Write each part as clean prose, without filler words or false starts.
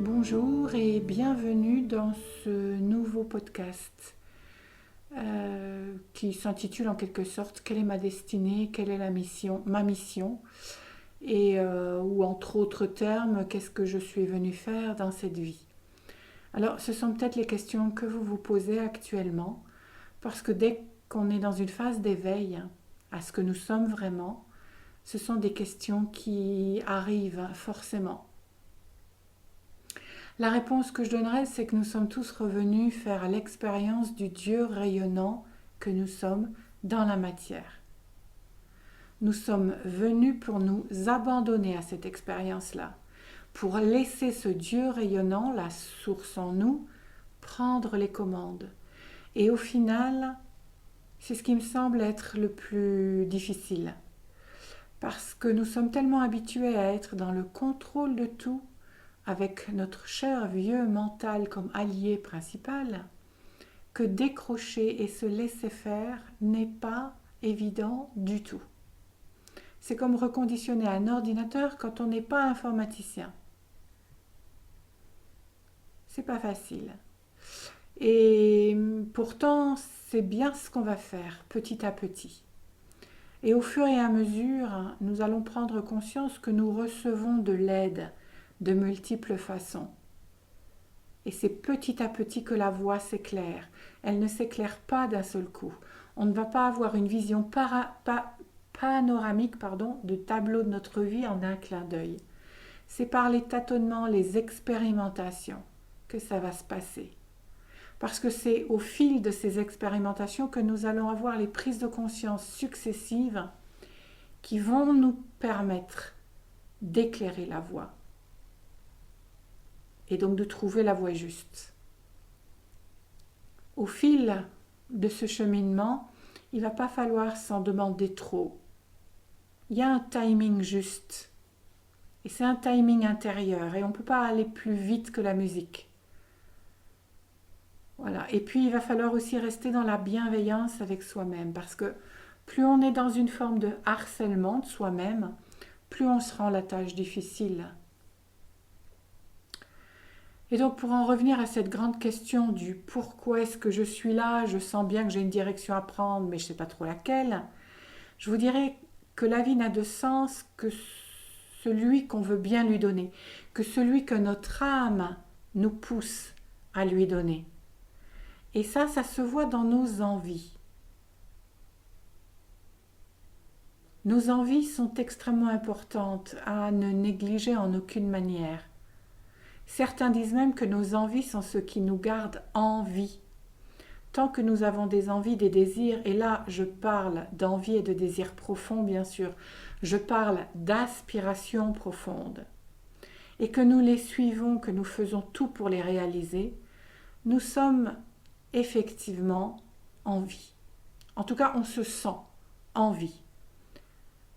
Bonjour et bienvenue dans ce nouveau podcast qui s'intitule en quelque sorte Quelle est ma destinée, quelle est ma mission et ou entre autres termes, qu'est-ce que je suis venu faire dans cette vie. Alors ce sont peut-être les questions que vous vous posez actuellement parce que dès qu'on est dans une phase d'éveil à ce que nous sommes vraiment, ce sont des questions qui arrivent forcément. La réponse que je donnerais, c'est que nous sommes tous revenus faire l'expérience du Dieu rayonnant que nous sommes dans la matière. Nous sommes venus pour nous abandonner à cette expérience-là, pour laisser ce Dieu rayonnant, la source en nous, prendre les commandes. Et au final, c'est ce qui me semble être le plus difficile. Parce que nous sommes tellement habitués à être dans le contrôle de tout, avec notre cher vieux mental comme allié principal, que décrocher et se laisser faire n'est pas évident du tout. C'est comme reconditionner un ordinateur quand on n'est pas informaticien. C'est pas facile. Et pourtant, c'est bien ce qu'on va faire petit à petit. Et au fur et à mesure, nous allons prendre conscience que nous recevons de l'aide de multiples façons. Et c'est petit à petit que la voie s'éclaire. Elle ne s'éclaire pas d'un seul coup. On ne va pas avoir une vision panoramique de tableau de notre vie en un clin d'œil. C'est par les tâtonnements, les expérimentations que ça va se passer. Parce que c'est au fil de ces expérimentations que nous allons avoir les prises de conscience successives qui vont nous permettre d'éclairer la voie et donc de trouver la voie juste. Au fil de ce cheminement, il ne va pas falloir s'en demander trop. Il y a un timing juste. Et c'est un timing intérieur. Et on ne peut pas aller plus vite que la musique. Voilà. Et puis, il va falloir aussi rester dans la bienveillance avec soi-même. Parce que plus on est dans une forme de harcèlement de soi-même, plus on se rend la tâche difficile. Et donc pour en revenir à cette grande question du pourquoi est-ce que je suis là, je sens bien que j'ai une direction à prendre, mais je ne sais pas trop laquelle, je vous dirais que la vie n'a de sens que celui qu'on veut bien lui donner, que celui que notre âme nous pousse à lui donner. Et ça se voit dans nos envies. Nos envies sont extrêmement importantes à ne négliger en aucune manière. Certains disent même que nos envies sont ce qui nous garde en vie. Tant que nous avons des envies, des désirs, et là je parle d'envie et de désirs profonds bien sûr, je parle d'aspirations profondes, et que nous les suivons, que nous faisons tout pour les réaliser, nous sommes effectivement en vie. En tout cas, on se sent en vie.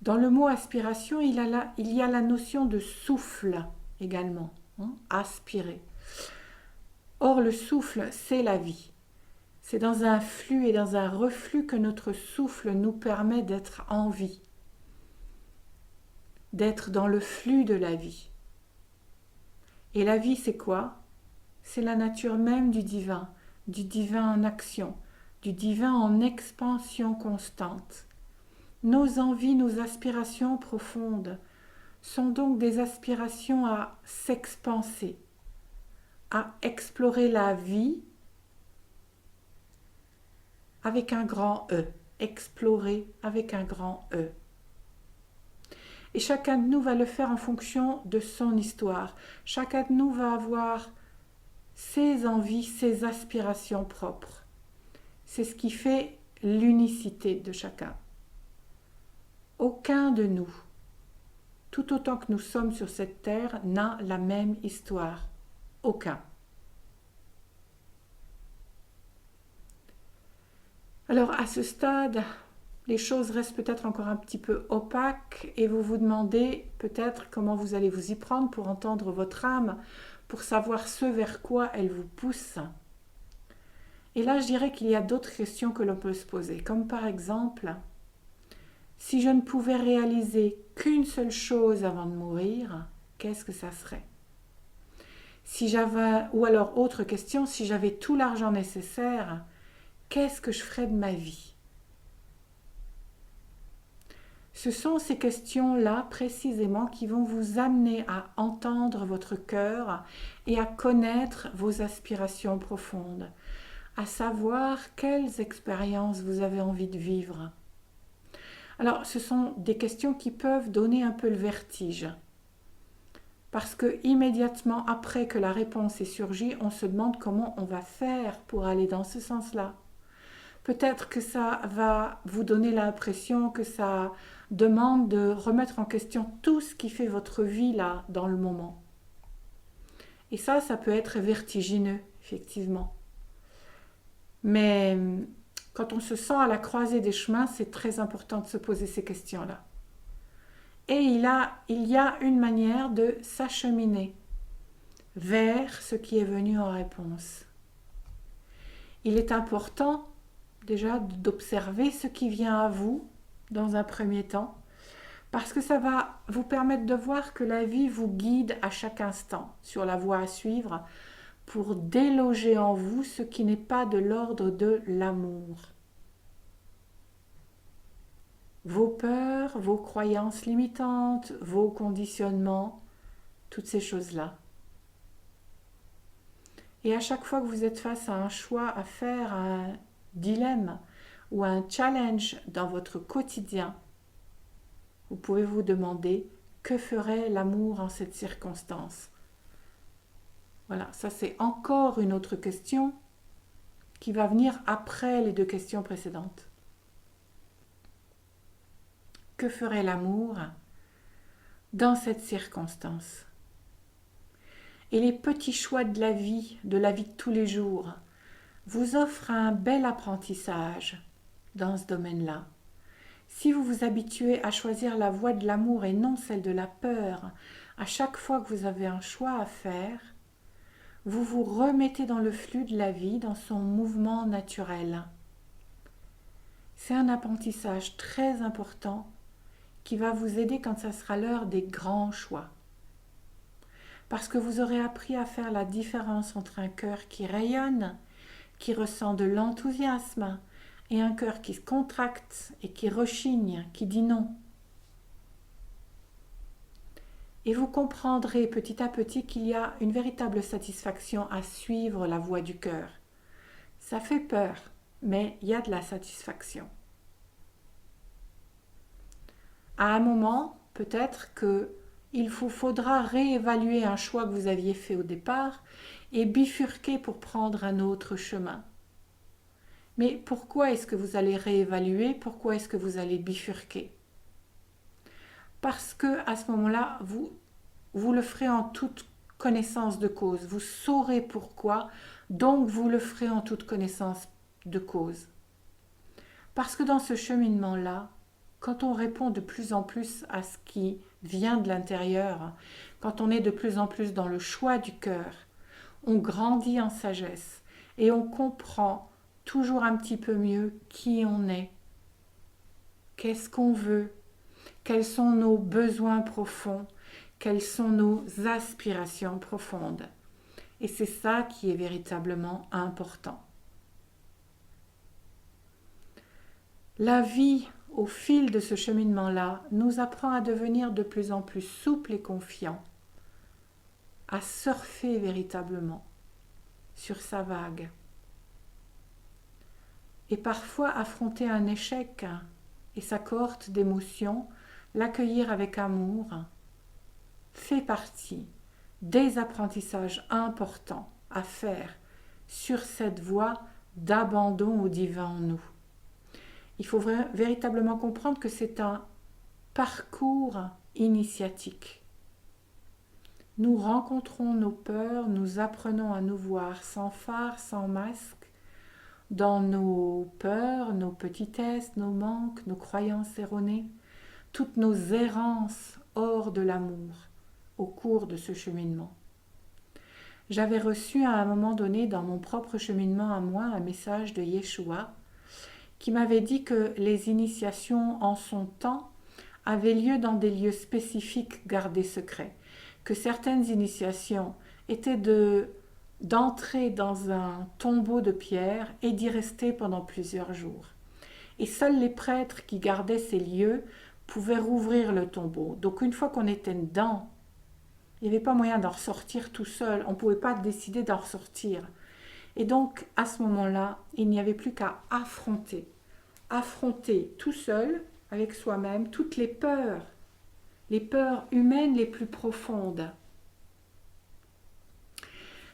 Dans le mot aspiration, il y a la notion de souffle également. Aspirer. Or, le souffle, c'est la vie. C'est dans un flux et dans un reflux que notre souffle nous permet d'être en vie, d'être dans le flux de la vie. Et la vie, c'est quoi? C'est la nature même du divin en action, du divin en expansion constante. Nos envies, nos aspirations profondes sont donc des aspirations à s'expanser, à explorer la vie avec un grand E. Explorer avec un grand E. Et chacun de nous va le faire en fonction de son histoire. Chacun de nous va avoir ses envies, ses aspirations propres. C'est ce qui fait l'unicité de chacun. Aucun de nous, tout autant que nous sommes sur cette terre, n'a la même histoire. Aucun. Alors à ce stade, les choses restent peut-être encore un petit peu opaques et vous vous demandez peut-être comment vous allez vous y prendre pour entendre votre âme, pour savoir ce vers quoi elle vous pousse. Et là, je dirais qu'il y a d'autres questions que l'on peut se poser, comme par exemple, si je ne pouvais réaliser qu'une seule chose avant de mourir, qu'est-ce que ça serait? Si j'avais, ou alors autre question, si j'avais tout l'argent nécessaire, qu'est-ce que je ferais de ma vie? Ce sont ces questions-là précisément qui vont vous amener à entendre votre cœur et à connaître vos aspirations profondes, à savoir quelles expériences vous avez envie de vivre. Alors, ce sont des questions qui peuvent donner un peu le vertige, parce que immédiatement après que la réponse est surgie, on se demande comment on va faire pour aller dans ce sens-là. Peut-être que ça va vous donner l'impression que ça demande de remettre en question tout ce qui fait votre vie là, dans le moment. Et ça peut être vertigineux, effectivement. Mais quand on se sent à la croisée des chemins, c'est très important de se poser ces questions-là. Et il y a une manière de s'acheminer vers ce qui est venu en réponse. Il est important déjà d'observer ce qui vient à vous dans un premier temps, parce que ça va vous permettre de voir que la vie vous guide à chaque instant sur la voie à suivre pour déloger en vous ce qui n'est pas de l'ordre de l'amour. Vos peurs, vos croyances limitantes, vos conditionnements, toutes ces choses-là. Et à chaque fois que vous êtes face à un choix à faire, à un dilemme ou à un challenge dans votre quotidien, vous pouvez vous demander que ferait l'amour en cette circonstance. Voilà, ça c'est encore une autre question qui va venir après les deux questions précédentes. Que ferait l'amour dans cette circonstance? Et les petits choix de la vie de tous les jours, vous offrent un bel apprentissage dans ce domaine-là. Si vous vous habituez à choisir la voie de l'amour et non celle de la peur, à chaque fois que vous avez un choix à faire, vous vous remettez dans le flux de la vie, dans son mouvement naturel. C'est un apprentissage très important qui va vous aider quand ça sera l'heure des grands choix. Parce que vous aurez appris à faire la différence entre un cœur qui rayonne, qui ressent de l'enthousiasme, et un cœur qui se contracte et qui rechigne, qui dit non. Et vous comprendrez petit à petit qu'il y a une véritable satisfaction à suivre la voie du cœur. Ça fait peur, mais il y a de la satisfaction. À un moment, peut-être qu'il vous faudra réévaluer un choix que vous aviez fait au départ et bifurquer pour prendre un autre chemin. Mais pourquoi est-ce que vous allez réévaluer? Pourquoi est-ce que vous allez bifurquer? Parce que à ce moment-là, vous le ferez en toute connaissance de cause. Vous saurez pourquoi, donc vous le ferez en toute connaissance de cause. Parce que dans ce cheminement-là, quand on répond de plus en plus à ce qui vient de l'intérieur, quand on est de plus en plus dans le choix du cœur, on grandit en sagesse et on comprend toujours un petit peu mieux qui on est, qu'est-ce qu'on veut, quels sont nos besoins profonds, quelles sont nos aspirations profondes. Et c'est ça qui est véritablement important. La vie, au fil de ce cheminement-là, nous apprend à devenir de plus en plus souples et confiants, à surfer véritablement sur sa vague. Et parfois affronter un échec et sa cohorte d'émotions, l'accueillir avec amour, fait partie des apprentissages importants à faire sur cette voie d'abandon au divin en nous. Il faut véritablement comprendre que c'est un parcours initiatique. Nous rencontrons nos peurs, nous apprenons à nous voir sans phare, sans masque, dans nos peurs, nos petitesses, nos manques, nos croyances erronées, toutes nos errances hors de l'amour au cours de ce cheminement. J'avais reçu à un moment donné dans mon propre cheminement à moi un message de Yeshua qui m'avait dit que les initiations en son temps avaient lieu dans des lieux spécifiques gardés secrets, que certaines initiations était d'entrer dans un tombeau de pierre et d'y rester pendant plusieurs jours. Et seuls les prêtres qui gardaient ces lieux pouvaient rouvrir le tombeau. Donc une fois qu'on était dedans, il n'y avait pas moyen d'en ressortir tout seul. On ne pouvait pas décider d'en ressortir. Et donc à ce moment-là, il n'y avait plus qu'à affronter tout seul, avec soi-même, toutes les peurs humaines les plus profondes.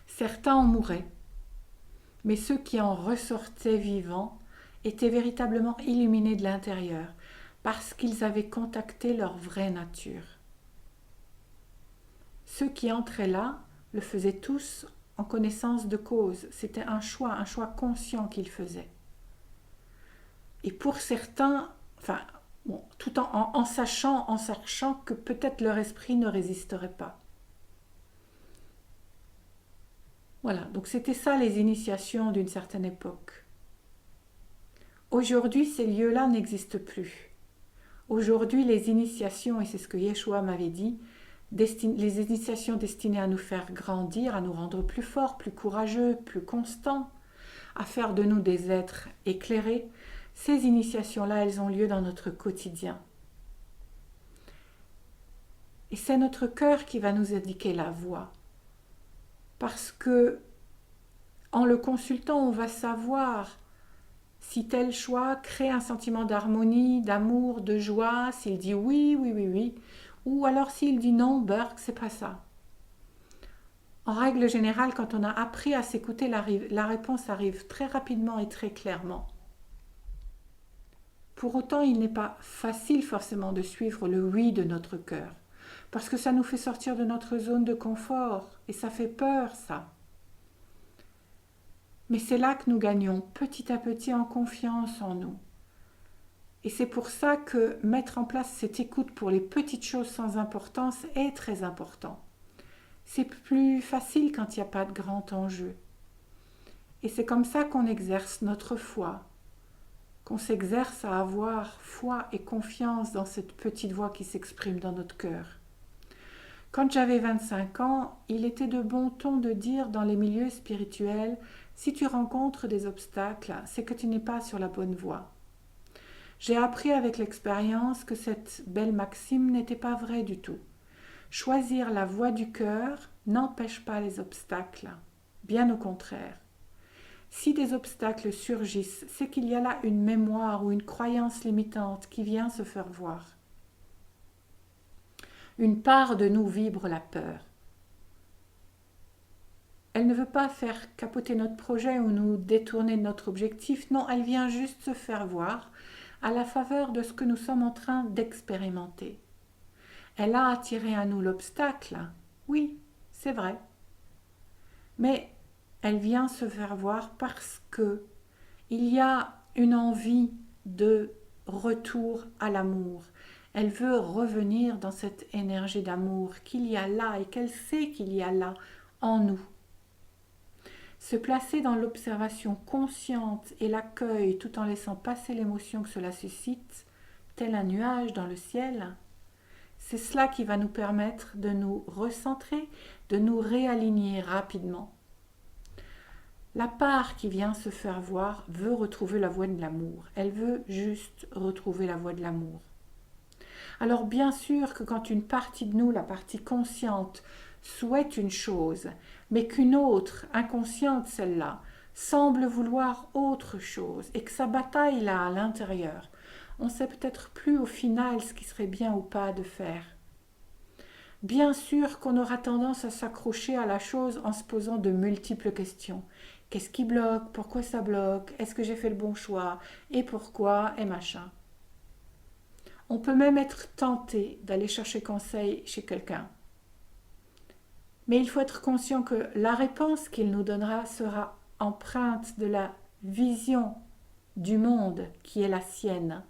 Certains en mouraient, mais ceux qui en ressortaient vivants étaient véritablement illuminés de l'intérieur, parce qu'ils avaient contacté leur vraie nature. Ceux qui entraient là le faisaient tous en connaissance de cause. C'était un choix conscient qu'ils faisaient. Et pour certains, tout en sachant que peut-être leur esprit ne résisterait pas. Voilà, donc c'était ça les initiations d'une certaine époque. Aujourd'hui, ces lieux-là n'existent plus. Aujourd'hui, les initiations, et c'est ce que Yeshua m'avait dit, les initiations destinées à nous faire grandir, à nous rendre plus forts, plus courageux, plus constants, à faire de nous des êtres éclairés, ces initiations-là, elles ont lieu dans notre quotidien. Et c'est notre cœur qui va nous indiquer la voie. Parce que, en le consultant, on va savoir si tel choix crée un sentiment d'harmonie, d'amour, de joie, s'il dit oui, ou alors s'il dit non, Burke, c'est pas ça. En règle générale, quand on a appris à s'écouter, la réponse arrive très rapidement et très clairement. Pour autant, il n'est pas facile forcément de suivre le oui de notre cœur, parce que ça nous fait sortir de notre zone de confort, et ça fait peur, ça. Mais c'est là que nous gagnons petit à petit en confiance en nous. Et c'est pour ça que mettre en place cette écoute pour les petites choses sans importance est très important. C'est plus facile quand il n'y a pas de grand enjeu. Et c'est comme ça qu'on exerce notre foi, qu'on s'exerce à avoir foi et confiance dans cette petite voix qui s'exprime dans notre cœur. Quand j'avais 25 ans, il était de bon ton de dire dans les milieux spirituels, si tu rencontres des obstacles, c'est que tu n'es pas sur la bonne voie. J'ai appris avec l'expérience que cette belle maxime n'était pas vraie du tout. Choisir la voie du cœur n'empêche pas les obstacles, bien au contraire. Si des obstacles surgissent, c'est qu'il y a là une mémoire ou une croyance limitante qui vient se faire voir. Une part de nous vibre la peur. Elle ne veut pas faire capoter notre projet ou nous détourner de notre objectif, non, elle vient juste se faire voir à la faveur de ce que nous sommes en train d'expérimenter. Elle a attiré à nous l'obstacle, oui, c'est vrai. Mais elle vient se faire voir parce que il y a une envie de retour à l'amour. Elle veut revenir dans cette énergie d'amour qu'il y a là et qu'elle sait qu'il y a là en nous. Se placer dans l'observation consciente et l'accueil tout en laissant passer l'émotion que cela suscite, tel un nuage dans le ciel, c'est cela qui va nous permettre de nous recentrer, de nous réaligner rapidement. La part qui vient se faire voir veut retrouver la voie de l'amour. Elle veut juste retrouver la voie de l'amour. Alors bien sûr que quand une partie de nous, la partie consciente, souhaite une chose, mais qu'une autre, inconsciente celle-là, semble vouloir autre chose et que sa bataille là à l'intérieur, on ne sait peut-être plus au final ce qui serait bien ou pas de faire. Bien sûr qu'on aura tendance à s'accrocher à la chose en se posant de multiples questions. Qu'est-ce qui bloque? Pourquoi ça bloque? Est-ce que j'ai fait le bon choix? Et pourquoi? Et machin. On peut même être tenté d'aller chercher conseil chez quelqu'un. Mais il faut être conscient que la réponse qu'il nous donnera sera empreinte de la vision du monde qui est la sienne.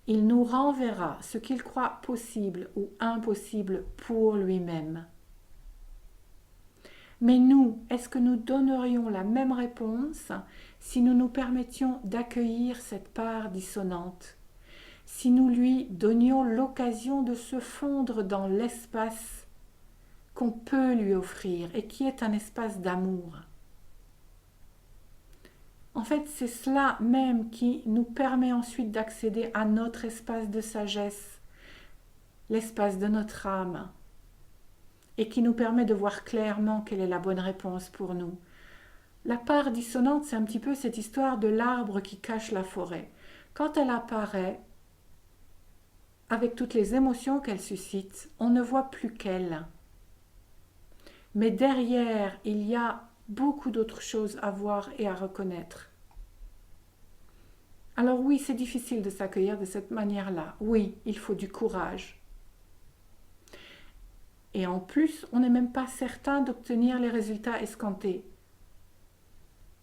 Il nous renverra ce qu'il croit possible ou impossible pour lui-même. Mais nous, est-ce que nous donnerions la même réponse si nous nous permettions d'accueillir cette part dissonante, si nous lui donnions l'occasion de se fondre dans l'espace qu'on peut lui offrir et qui est un espace d'amour. En fait, c'est cela même qui nous permet ensuite d'accéder à notre espace de sagesse, l'espace de notre âme, et qui nous permet de voir clairement quelle est la bonne réponse pour nous. La part dissonante, c'est un petit peu cette histoire de l'arbre qui cache la forêt. Quand elle apparaît, avec toutes les émotions qu'elle suscite, on ne voit plus qu'elle. Mais derrière, il y a beaucoup d'autres choses à voir et à reconnaître. Alors oui, c'est difficile de s'accueillir de cette manière-là. Oui, il faut du courage. Et en plus, on n'est même pas certain d'obtenir les résultats escomptés.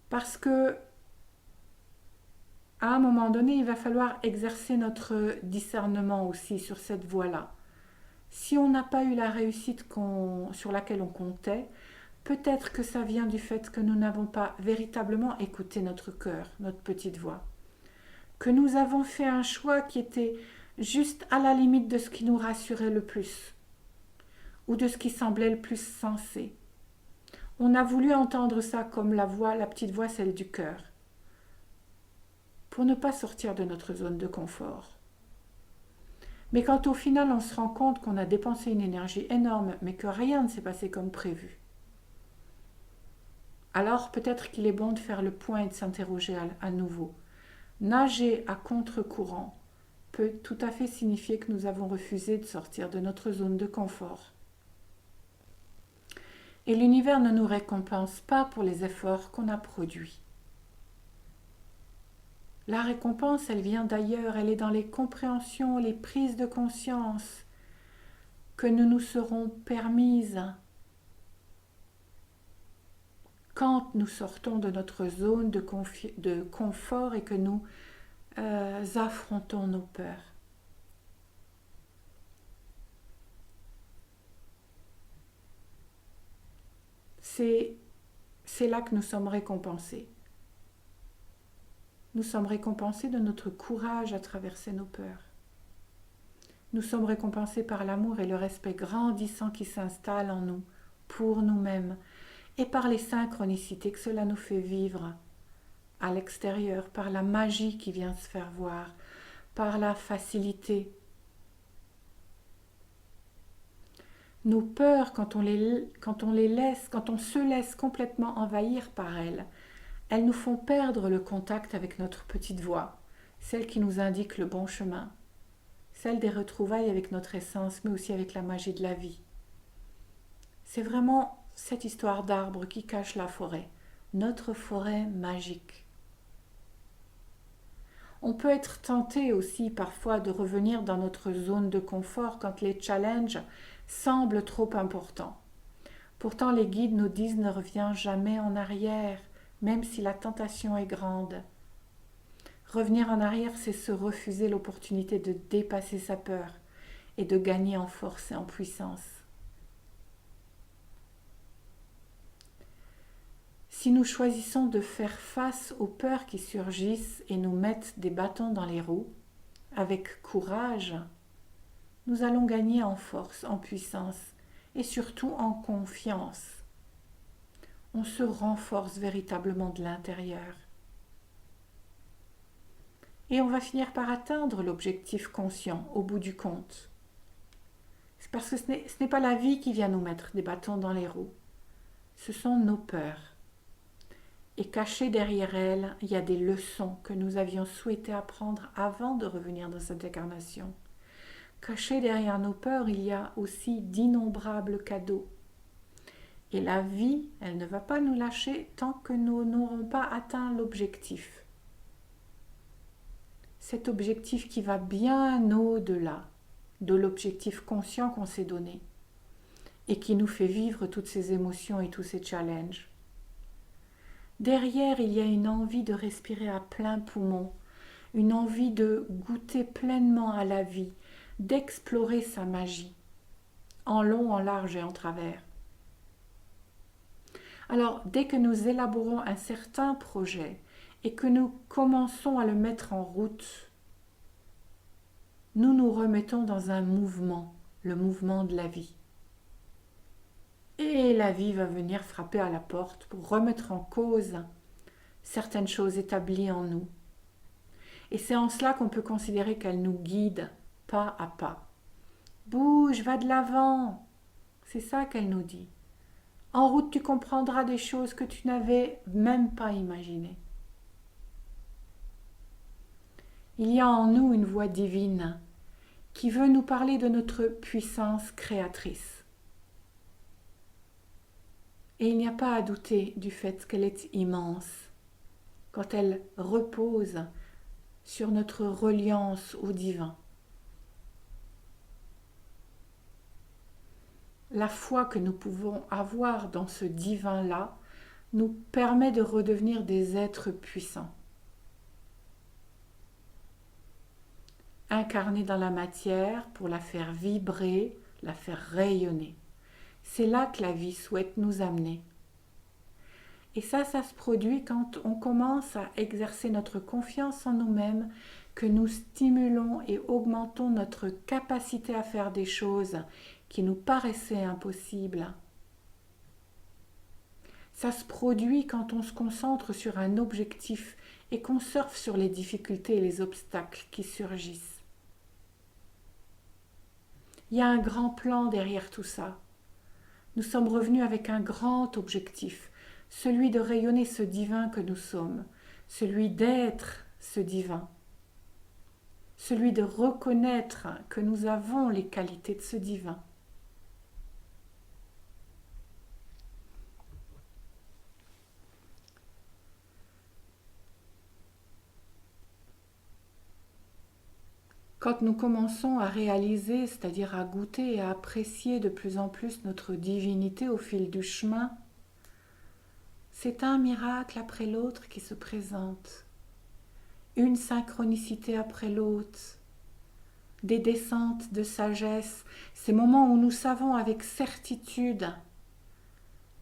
Parce que, à un moment donné, il va falloir exercer notre discernement aussi sur cette voie-là. Si on n'a pas eu la réussite sur laquelle on comptait, peut-être que ça vient du fait que nous n'avons pas véritablement écouté notre cœur, notre petite voix. Que nous avons fait un choix qui était juste à la limite de ce qui nous rassurait le plus, ou de ce qui semblait le plus sensé. On a voulu entendre ça comme la voix, la petite voix, celle du cœur, pour ne pas sortir de notre zone de confort. Mais quand au final on se rend compte qu'on a dépensé une énergie énorme, mais que rien ne s'est passé comme prévu, alors peut-être qu'il est bon de faire le point et de s'interroger à nouveau. Nager à contre-courant peut tout à fait signifier que nous avons refusé de sortir de notre zone de confort. Et l'univers ne nous récompense pas pour les efforts qu'on a produits. La récompense, elle vient d'ailleurs, elle est dans les compréhensions, les prises de conscience que nous nous serons permises quand nous sortons de notre zone de confort et que nous affrontons nos peurs. C'est là que nous sommes récompensés. Nous sommes récompensés de notre courage à traverser nos peurs. Nous sommes récompensés par l'amour et le respect grandissant qui s'installe en nous, pour nous-mêmes, et par les synchronicités que cela nous fait vivre à l'extérieur, par la magie qui vient se faire voir, par la facilité. Nos peurs, quand on se laisse complètement envahir par elles, elles nous font perdre le contact avec notre petite voix, celle qui nous indique le bon chemin, celle des retrouvailles avec notre essence, mais aussi avec la magie de la vie. C'est vraiment cette histoire d'arbre qui cache la forêt, notre forêt magique. On peut être tenté aussi parfois de revenir dans notre zone de confort quand les challenges semblent trop importants. Pourtant, les guides nous disent ne reviens jamais en arrière, même si la tentation est grande. Revenir en arrière, c'est se refuser l'opportunité de dépasser sa peur et de gagner en force et en puissance. Si nous choisissons de faire face aux peurs qui surgissent et nous mettent des bâtons dans les roues, avec courage, nous allons gagner en force, en puissance et surtout en confiance. On se renforce véritablement de l'intérieur. Et on va finir par atteindre l'objectif conscient au bout du compte. C'est parce que ce n'est pas la vie qui vient nous mettre des bâtons dans les roues. Ce sont nos peurs. Et cachées derrière elles, il y a des leçons que nous avions souhaité apprendre avant de revenir dans cette incarnation. Cachées derrière nos peurs, il y a aussi d'innombrables cadeaux. Et la vie, elle ne va pas nous lâcher tant que nous n'aurons pas atteint l'objectif. Cet objectif qui va bien au-delà de l'objectif conscient qu'on s'est donné et qui nous fait vivre toutes ces émotions et tous ces challenges. Derrière, il y a une envie de respirer à plein poumon, une envie de goûter pleinement à la vie, d'explorer sa magie, en long, en large et en travers. Alors, dès que nous élaborons un certain projet et que nous commençons à le mettre en route, nous nous remettons dans un mouvement, le mouvement de la vie. Et la vie va venir frapper à la porte pour remettre en cause certaines choses établies en nous. Et c'est en cela qu'on peut considérer qu'elle nous guide pas à pas. Bouge, va de l'avant. C'est ça qu'elle nous dit. En route, tu comprendras des choses que tu n'avais même pas imaginées. Il y a en nous une voix divine qui veut nous parler de notre puissance créatrice. Et il n'y a pas à douter du fait qu'elle est immense quand elle repose sur notre reliance au divin. La foi que nous pouvons avoir dans ce divin-là nous permet de redevenir des êtres puissants, incarnés dans la matière pour la faire vibrer, la faire rayonner. C'est là que la vie souhaite nous amener. Et ça se produit quand on commence à exercer notre confiance en nous-mêmes, que nous stimulons et augmentons notre capacité à faire des choses qui nous paraissaient impossibles. Ça se produit quand on se concentre sur un objectif et qu'on surfe sur les difficultés et les obstacles qui surgissent. Il y a un grand plan derrière tout ça. Nous sommes revenus avec un grand objectif, celui de rayonner ce divin que nous sommes, celui d'être ce divin, celui de reconnaître que nous avons les qualités de ce divin. Quand nous commençons à réaliser, c'est-à-dire à goûter et à apprécier de plus en plus notre divinité au fil du chemin, c'est un miracle après l'autre qui se présente, une synchronicité après l'autre, des descentes de sagesse, ces moments où nous savons avec certitude,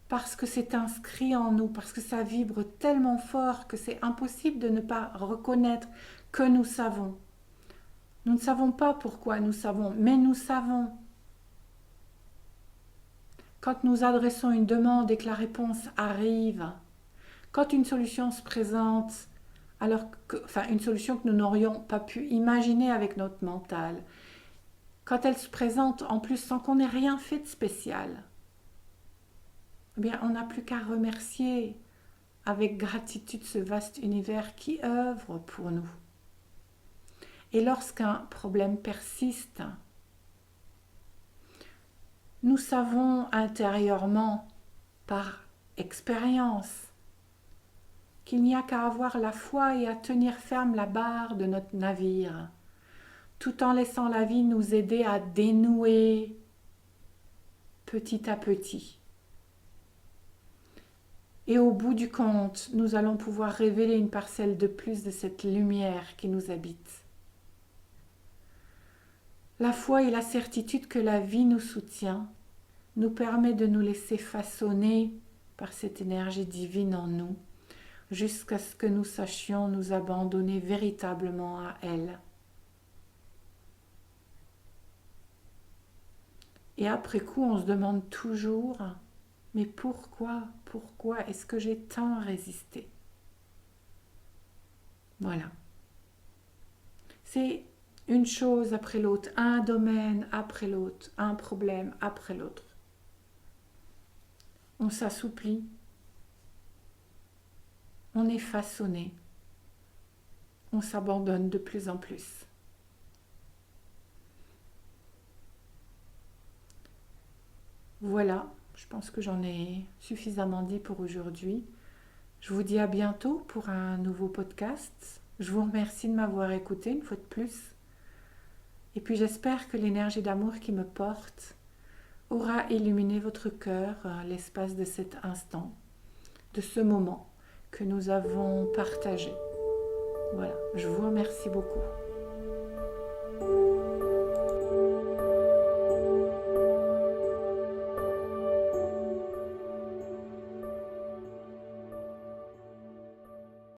parce que c'est inscrit en nous, parce que ça vibre tellement fort que c'est impossible de ne pas reconnaître que nous savons. Nous ne savons pas pourquoi nous savons, mais nous savons. Quand nous adressons une demande et que la réponse arrive, quand une solution se présente, une solution que nous n'aurions pas pu imaginer avec notre mental, quand elle se présente en plus sans qu'on ait rien fait de spécial, eh bien, on n'a plus qu'à remercier avec gratitude ce vaste univers qui œuvre pour nous. Et lorsqu'un problème persiste, nous savons intérieurement, par expérience, qu'il n'y a qu'à avoir la foi et à tenir ferme la barre de notre navire, tout en laissant la vie nous aider à dénouer petit à petit. Et au bout du compte, nous allons pouvoir révéler une parcelle de plus de cette lumière qui nous habite. La foi et la certitude que la vie nous soutient nous permet de nous laisser façonner par cette énergie divine en nous, jusqu'à ce que nous sachions nous abandonner véritablement à elle. Et après coup, on se demande toujours, mais pourquoi est-ce que j'ai tant résisté? Voilà. C'est une chose après l'autre, un domaine après l'autre, un problème après l'autre. On s'assouplit, on est façonné, on s'abandonne de plus en plus. Voilà, je pense que j'en ai suffisamment dit pour aujourd'hui. Je vous dis à bientôt pour un nouveau podcast. Je vous remercie de m'avoir écouté une fois de plus. Et puis j'espère que l'énergie d'amour qui me porte aura illuminé votre cœur l'espace de cet instant, de ce moment que nous avons partagé. Voilà, je vous remercie beaucoup.